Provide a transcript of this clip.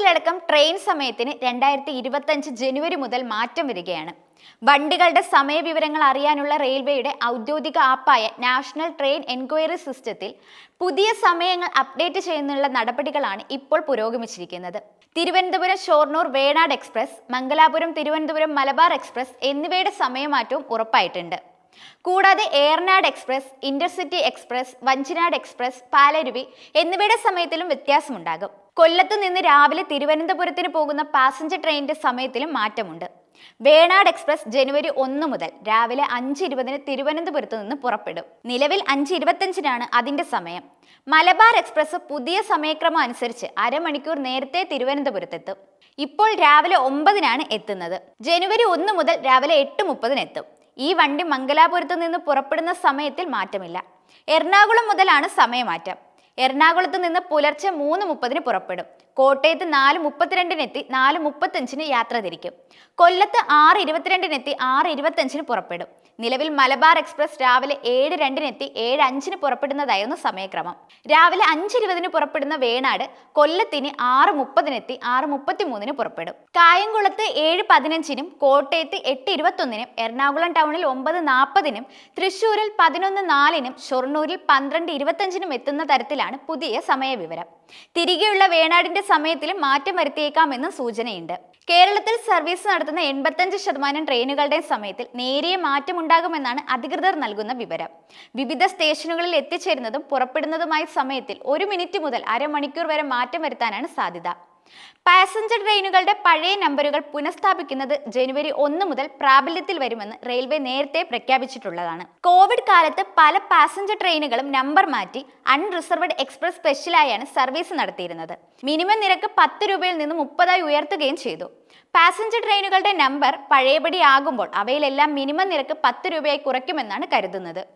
കേരളത്തിലടക്കം train സമയത്തിന് 2025 ജനുവരി മുതൽ മാറ്റം വരികയാണ്. വണ്ടികളുടെ സമയവിവരങ്ങൾ അറിയാനുള്ള റെയിൽവേയുടെ ഔദ്യോഗിക ആപ്പായ നാഷണൽ ട്രെയിൻ എൻക്വയറി സിസ്റ്റത്തിൽ പുതിയ സമയങ്ങൾ അപ്ഡേറ്റ് ചെയ്യുന്നതിനുള്ള നടപടികളാണ് ഇപ്പോൾ പുരോഗമിച്ചിരിക്കുന്നത്. തിരുവനന്തപുരം ഷൊർണൂർ വേണാട് എക്സ്പ്രസ്, മംഗലാപുരം തിരുവനന്തപുരം മലബാർ എക്സ്പ്രസ് എന്നിവയുടെ സമയമാറ്റവും ഉറപ്പായിട്ടുണ്ട്. കൂടാതെ Eranad express, intercity express, Vanchinad express, Palaruvi എന്നിവയുടെ സമയത്തിലും വ്യത്യാസമുണ്ടാകും. കൊല്ലത്ത് നിന്ന് രാവിലെ തിരുവനന്തപുരത്തിന് പോകുന്ന പാസഞ്ചർ ട്രെയിനിന്റെ സമയത്തിലും മാറ്റമുണ്ട്. വേണാട് എക്സ്പ്രസ് ജനുവരി 1 മുതൽ രാവിലെ 5:20 തിരുവനന്തപുരത്ത് നിന്ന് പുറപ്പെടും. നിലവിൽ 5:25 അതിന്റെ സമയം. മലബാർ എക്സ്പ്രസ് പുതിയ സമയക്രമം അനുസരിച്ച് അരമണിക്കൂർ നേരത്തെ തിരുവനന്തപുരത്തെത്തും. ഇപ്പോൾ രാവിലെ 9 എത്തുന്നത്. ജനുവരി 1 മുതൽ രാവിലെ 8:30 എത്തും. ഈ വണ്ടി മംഗലാപുരത്ത് നിന്ന് പുറപ്പെടുന്ന സമയത്തിൽ മാറ്റമില്ല. എറണാകുളം മുതലാണ് സമയമാറ്റം. എറണാകുളത്ത് നിന്ന് പുലർച്ചെ 3:30 പുറപ്പെടും. കോട്ടയത്ത് 4:32 എത്തി 4:35 യാത്ര തിരിക്കും. കൊല്ലത്ത് 6:22 എത്തി 6:25 പുറപ്പെടും. നിലവിൽ മലബാർ എക്സ്പ്രസ് രാവിലെ 7:02 എത്തി 7:05 പുറപ്പെടുന്നതായിരുന്നു സമയക്രമം. രാവിലെ 5:20 പുറപ്പെടുന്ന വേണാട് കൊല്ലത്തിന് 6:30 എത്തി 6:33 പുറപ്പെടും. കായംകുളത്ത് 7:15 കോട്ടയത്ത് 8:21 എറണാകുളം ടൗണിൽ 9:40 തൃശൂരിൽ 11:04 ഷൊർണൂരിൽ 12:25 എത്തുന്ന തരത്തിലാണ് പുതിയ സമയവിവരം. തിരികെയുള്ള വേണാടിന്റെ സമയത്തിലും മാറ്റം വരുത്തിയേക്കാമെന്നും സൂചനയുണ്ട്. കേരളത്തിൽ സർവീസ് നടത്തുന്ന 85% ട്രെയിനുകളുടെ സമയത്തിൽ നേരിയ മാറ്റമുണ്ടാകുമെന്നാണ് അധികൃതർ നൽകുന്ന വിവരം. വിവിധ സ്റ്റേഷനുകളിൽ എത്തിച്ചേരുന്നതും പുറപ്പെടുന്നതുമായ സമയത്തിൽ 1 മിനിറ്റ് മുതൽ അരമണിക്കൂർ വരെ മാറ്റം വരുത്താനാണ് സാധ്യത. പാസഞ്ചർ ട്രെയിനുകളുടെ പഴയ നമ്പറുകൾ പുനഃസ്ഥാപിക്കുന്നത് ജനുവരി 1 മുതൽ പ്രാബല്യത്തിൽ വരുമെന്ന് റെയിൽവേ നേരത്തെ പ്രഖ്യാപിച്ചിട്ടുള്ളതാണ്. കോവിഡ് കാലത്ത് പല പാസഞ്ചർ ട്രെയിനുകളും നമ്പർ മാറ്റി അൺറിസർവ്ഡ് എക്സ്പ്രസ് സ്പെഷ്യലായാണ് സർവീസ് നടത്തിയിരുന്നത്. മിനിമം നിരക്ക് 10 രൂപയിൽ നിന്ന് 30 ഉയർത്തുകയും ചെയ്തു. പാസഞ്ചർ ട്രെയിനുകളുടെ നമ്പർ പഴയപടി ആകുമ്പോൾ അവയിലെല്ലാം മിനിമം നിരക്ക് 10 രൂപയായി കുറയ്ക്കുമെന്നാണ് കരുതുന്നത്.